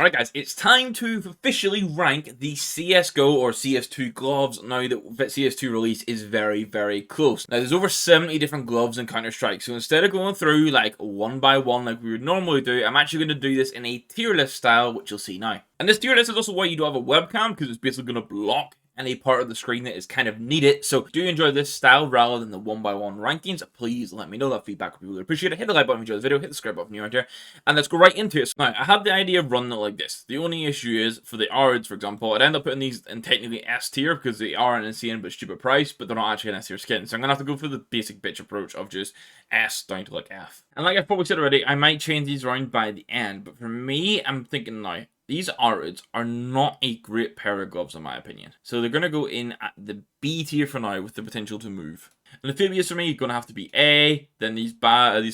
Alright guys, it's time to officially rank the CSGO or CS2 gloves now that CS2 release is very, very close. Now there's over 70 different gloves in Counter-Strike, so instead of going through like one by one like we would normally do, I'm actually going to do this in a tier list style, which you'll see now. And this tier list is also why you don't have a webcam, because it's basically going to block any part of the screen that is kind of needed. So do you enjoy this style rather than the one by one rankings? Please let me know. That feedback would be really appreciated. Hit the like button if you enjoyed the video, hit the subscribe button if you're around here, and let's go right into it. So now, I had the idea of running it like this. The only issue is, for the ARDs, for example, I'd end up putting these in technically S tier because they are an insane but stupid price, but they're not actually an S tier skin. So I'm going to have to go for the basic bitch approach of just S down to like F. And like I've probably said already, I might change these around by the end, but for me, I'm thinking now, these ARDs are not a great pair of gloves in my opinion. So they're going to go in at the B tier for now with the potential to move. And amphibious for me are going to have to be A. Then these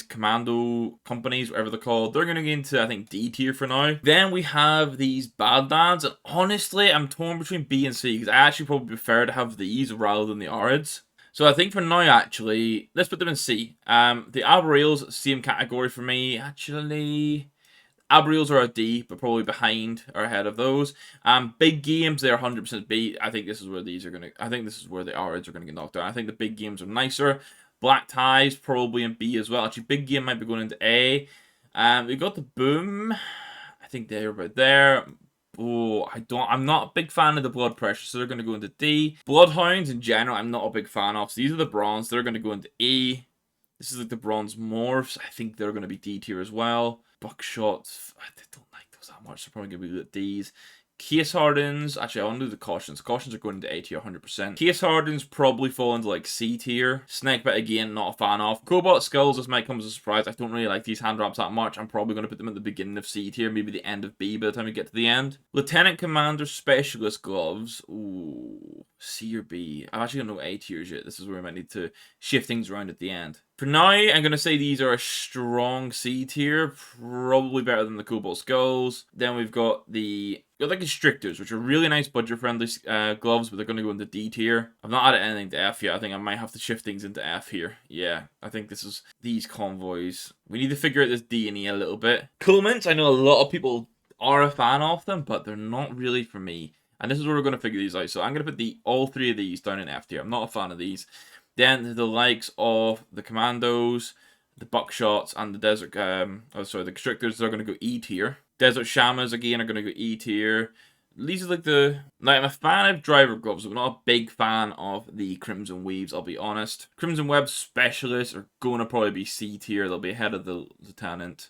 commando companies, whatever they're called, they're going to get into, I think, D tier for now. Then we have these bad dads. And honestly, I'm torn between B and C because I actually probably prefer to have these rather than the ARDs. So I think for now, actually, let's put them in C. The Abrials, same category for me. Actually, Abrials are a D, but probably behind or ahead of those. Big games, they're 100% B. I think this is where these are going to... I think this is where the ARDs are going to get knocked down. I think the big games are nicer. Black ties, probably in B as well. Actually, big game might be going into A. We got the boom. I think they're right there. Oh, I'm not a big fan of the blood pressure, so they're going to go into D. Bloodhounds in general, I'm not a big fan of. So these are the bronze. They're going to go into E. This is like the bronze morphs. I think they're going to be D tier as well. Buckshots, I don't like those that much. They're probably going to be at D's. Case hardens, actually I want to do the cautions. Cautions are going into A tier 100%. Case hardens probably fall into like C tier. Snakebit again, not a fan of. Cobalt skulls, this might come as a surprise. I don't really like these hand wraps that much. I'm probably going to put them at the beginning of C tier, maybe the end of B by the time we get to the end. Lieutenant Commander Specialist gloves, ooh, C or B. I've actually got no A tiers yet. This is where I might need to shift things around at the end. For now, I'm going to say these are a strong C tier, probably better than the Cobalt Skulls. Then we've got the Constrictors, which are really nice budget-friendly gloves, but they're going to go into D tier. I've not added anything to F yet. I think I might have to shift things into F here. Yeah, I think this is these convoys. We need to figure out this D and E a little bit. Cool Mints, I know a lot of people are a fan of them, but they're not really for me. And this is where we're going to figure these out. So I'm going to put all three of these down in F tier. I'm not a fan of these. Then the likes of the Commandos, the Buckshots, and the the Constrictors, they're going to go E tier. Desert Shamas, again, are going to go E tier. These are like I'm a fan of driver gloves, but not a big fan of the Crimson Weaves, I'll be honest. Crimson Web Specialists are going to probably be C tier. They'll be ahead of the Lieutenant.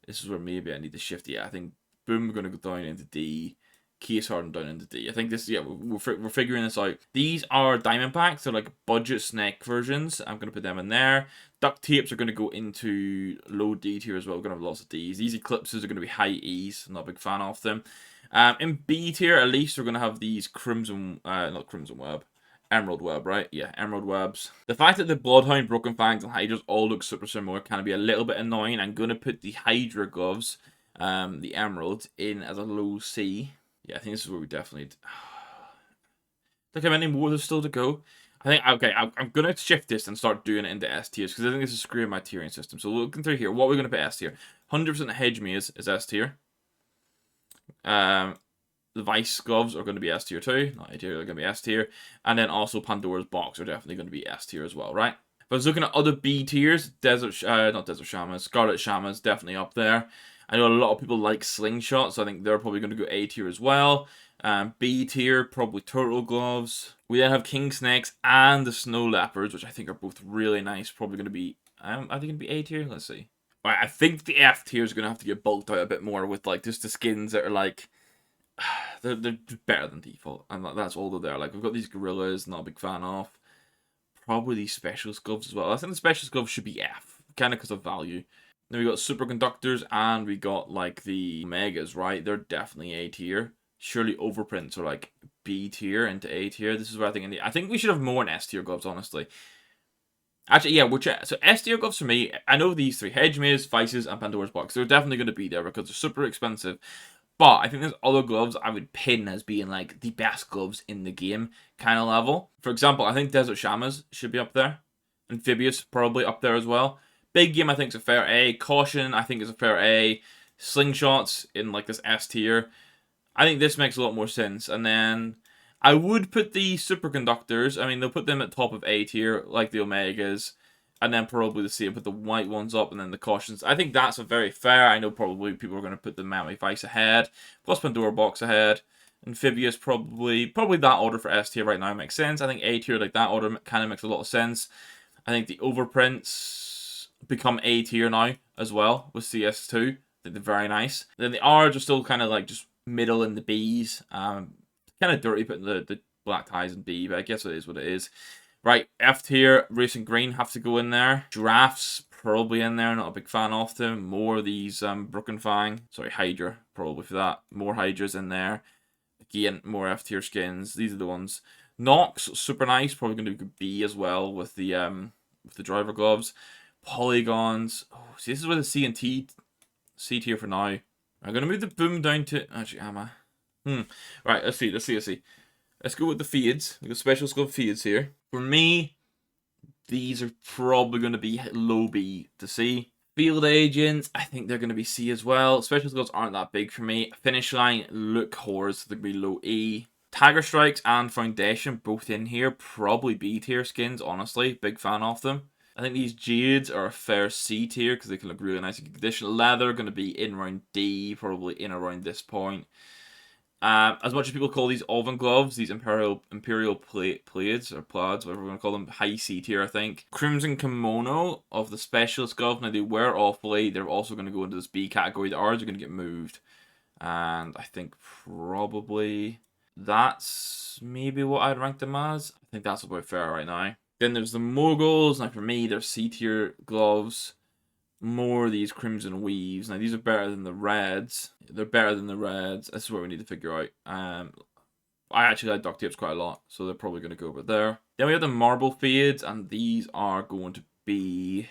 This is where maybe I need to shift. Yeah, I think Boom are going to go down into D. Case hardened down into D. I think this, yeah, we're figuring this out. These are diamond packs. They're like budget snake versions. I'm going to put them in there. Duct tapes are going to go into low D tier as well. We're going to have lots of Ds. These eclipses are going to be high E's. I'm not a big fan of them. In B tier, at least, we're going to have these not Crimson Web. Emerald Web, right? Yeah, Emerald Webs. The fact that the Bloodhound, Broken Fangs, and Hydras all look super similar can be a little bit annoying. I'm going to put the Hydra gloves, the Emerald, in as a low C. Yeah, I think this is where we definitely... Look how many more there's still to go. I think, okay, I'm going to shift this and start doing it into S tiers, because I think this is screwing my tiering system. So looking through here, what are we going to put S tier? 100% Hedge Maze is S tier. The Vice gloves are going to be S tier too. Not A tier, they're going to be S tier. And then also Pandora's Box are definitely going to be S tier as well, right? If I was looking at other B tiers, not Desert Shamas, Scarlet Shamas, definitely up there. I know a lot of people like Slingshots, so I think they're probably going to go A tier as well. B tier, probably Turtle Gloves. We then have King Snakes and the Snow Leopards, which I think are both really nice. Probably going to be, are they going to be A tier? Let's see. Alright, I think the F tier is going to have to get bulked out a bit more with like just the skins that are like, they're better than default. And that's all they're there. Like, we've got these Gorillas, not a big fan of. Probably these Specialist Gloves as well. I think the Specialist Gloves should be F, kind of because of value. Then we got Superconductors and we got like the Megas, right? They're definitely A tier. Surely Overprints are like B tier into A tier. This is where I think we should have more in S tier gloves, honestly. Actually, yeah, so S tier gloves for me, I know these three, Hedge Maze, Vices, and Pandora's Box. They're definitely going to be there because they're super expensive. But I think there's other gloves I would pin as being like the best gloves in the game kind of level. For example, I think Desert Shamas should be up there. Amphibious probably up there as well. Big Game, I think, is a fair A. Caution, I think, is a fair A. slingshots in like this S tier. I think this makes a lot more sense. And then I would put the superconductors. I mean, they'll put them at top of A tier, like the Omegas. And then probably the C and put the white ones up, and then the cautions. I think that's a very fair. I know probably people are going to put the Miami Vice ahead, plus Pandora Box ahead. Amphibious probably that order for S tier right now makes sense. I think A tier, like that order, kind of makes a lot of sense. I think the overprints become A tier now as well with CS2. I think they're very nice. Then the R's are still kind of like just middle in the B's. Kind of dirty putting the black ties in B, but I guess it is what it is. Right, F tier, Racing Green have to go in there. Giraffes probably in there, not a big fan of them. More of these Broken Fang. Sorry, Hydra, probably for that. More Hydras in there. Again, more F tier skins. These are the ones. Nox, super nice. Probably going to be B as well with the driver gloves. Polygons. Oh, see, this is where the C and T C tier for now. I'm going to move the boom down to... Actually, am I? Right, let's see. Let's go with the feeds. We've got special scope feeds here. For me, these are probably going to be low B to C. Field agents, I think they're going to be C as well. Special scopes aren't that big for me. Finish line, look whores, they're going to be low E. Tiger Strikes and Foundation, both in here. Probably B tier skins, honestly. Big fan of them. I think these Jades are a fair C tier because they can look really nice in condition. Leather, going to be in around D, probably in around this point. As much as people call these oven gloves, these imperial plaids or plaids, whatever we're going to call them, high C tier, I think. Crimson Kimono of the specialist glove. Now they were awfully. They're also going to go into this B category. The R's are going to get moved, and I think probably that's maybe what I'd rank them as. I think that's about fair right now. Then there's the Moguls. Now for me, they're C tier gloves. More of these Crimson Weaves. Now, these are better than the Reds. They're better than the Reds. This is what we need to figure out. I actually like duct tapes quite a lot, so they're probably going to go over there. Then we have the Marble Fades, and these are going to be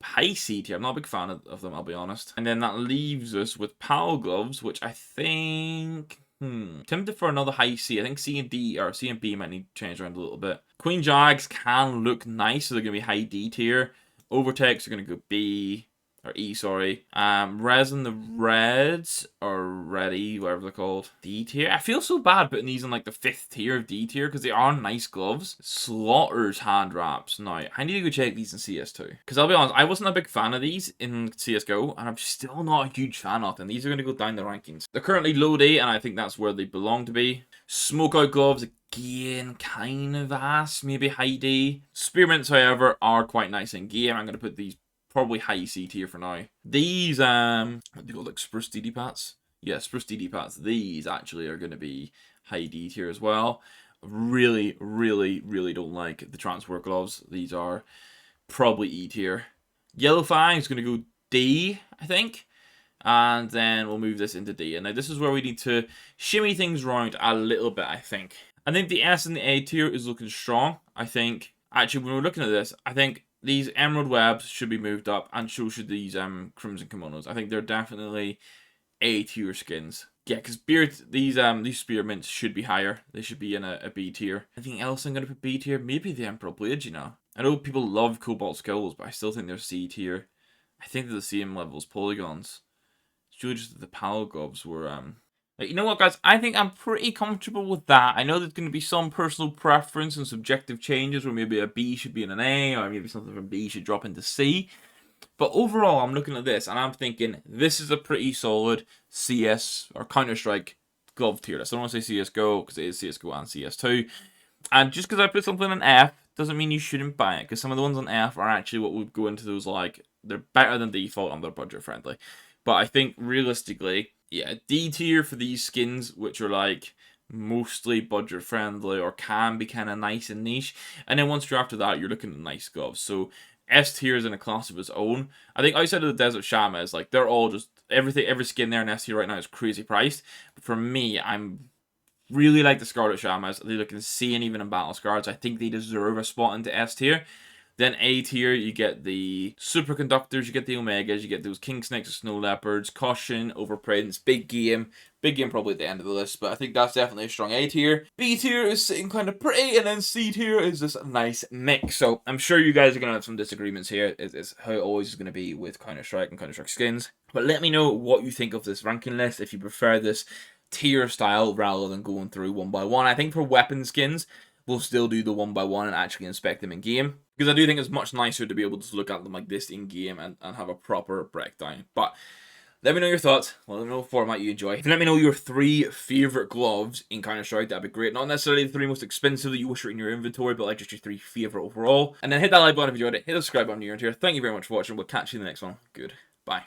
high C tier. I'm not a big fan of them, I'll be honest. And then that leaves us with Pal Gloves, which I think... tempted for another high C. I think C and D, or C and B might need to change around a little bit. Queen Jags can look nice, so they're going to be high D tier. Overtakes are going to go B, or E, sorry. Resin the Reds, or Ready, whatever they're called. D tier. I feel so bad putting these in like the 5th tier of D tier, because they are nice gloves. Slaughter's hand wraps. Now, I need to go check these in CS2. Because I'll be honest, I wasn't a big fan of these in CSGO, and I'm still not a huge fan of them. These are going to go down the rankings. They're currently low D, and I think that's where they belong to be. Smokeout gloves, again, kind of ass, maybe high D. Spearmints, however, are quite nice in game. I'm going to put these probably high C tier for now. These, what do you call like Spruce DD Pats? Yeah, Spruce DD Pats. These actually are going to be high D tier as well. Really, really, really don't like the transport gloves. These are probably E tier. Yellow Fang is going to go D, I think. And then we'll move this into D. And now this is where we need to shimmy things around a little bit, I think. I think the S and the A tier is looking strong. I think, actually, when we're looking at this, I think these Emerald Webs should be moved up, and so should these Crimson Kimonos. I think they're definitely A tier skins. Yeah, because these Spearmints should be higher. They should be in a B tier. Anything else I'm going to put B tier? Maybe the Emperor Blades, you know. I know people love Cobalt Skulls, but I still think they're C tier. I think they're the same level as Polygons. It's really just that the Pal Gloves were... You know what, guys? I think I'm pretty comfortable with that. I know there's going to be some personal preference and subjective changes where maybe a B should be in an A, or maybe something from B should drop into C. But overall, I'm looking at this and I'm thinking this is a pretty solid CS or Counter-Strike glove tier list. I don't want to say CSGO because it is CSGO and CS2. And just because I put something in F doesn't mean you shouldn't buy it, because some of the ones on F are actually what would go into those, like, they're better than default and they're budget friendly. But I think realistically, yeah, D tier for these skins, which are like mostly budget friendly or can be kind of nice and niche. And then once you're after that, you're looking at nice gloves. So S tier is in a class of its own. I think outside of the Desert Shamas, like they're all just every skin there in S tier right now is crazy priced. But for me, I'm really like the Scarlet Shamas. They look insane even in battle scars. I think they deserve a spot into S tier. Then A tier, you get the superconductors, you get the Omegas, you get those king snakes and snow leopards, caution, overprints, big game. Big game probably at the end of the list, but I think that's definitely a strong A tier. B tier is sitting kind of pretty, and then C tier is this nice mix. So I'm sure you guys are going to have some disagreements here. It's how it always is going to be with Counter-Strike and Counter-Strike skins. But let me know what you think of this ranking list, if you prefer this tier style rather than going through one by one. I think for weapon skins, we'll still do the one by one and actually inspect them in game, because I do think it's much nicer to be able to look at them like this in game and have a proper breakdown. But let me know your thoughts. Let me know what format you enjoy. If you let me know your 3 favorite gloves in Counter-Strike, that'd be great. Not necessarily the 3 most expensive that you wish were in your inventory, but like just your 3 favorite overall. And then hit that like button if you enjoyed it. Hit the subscribe button if you're new here. Thank you very much for watching. We'll catch you in the next one. Goodbye.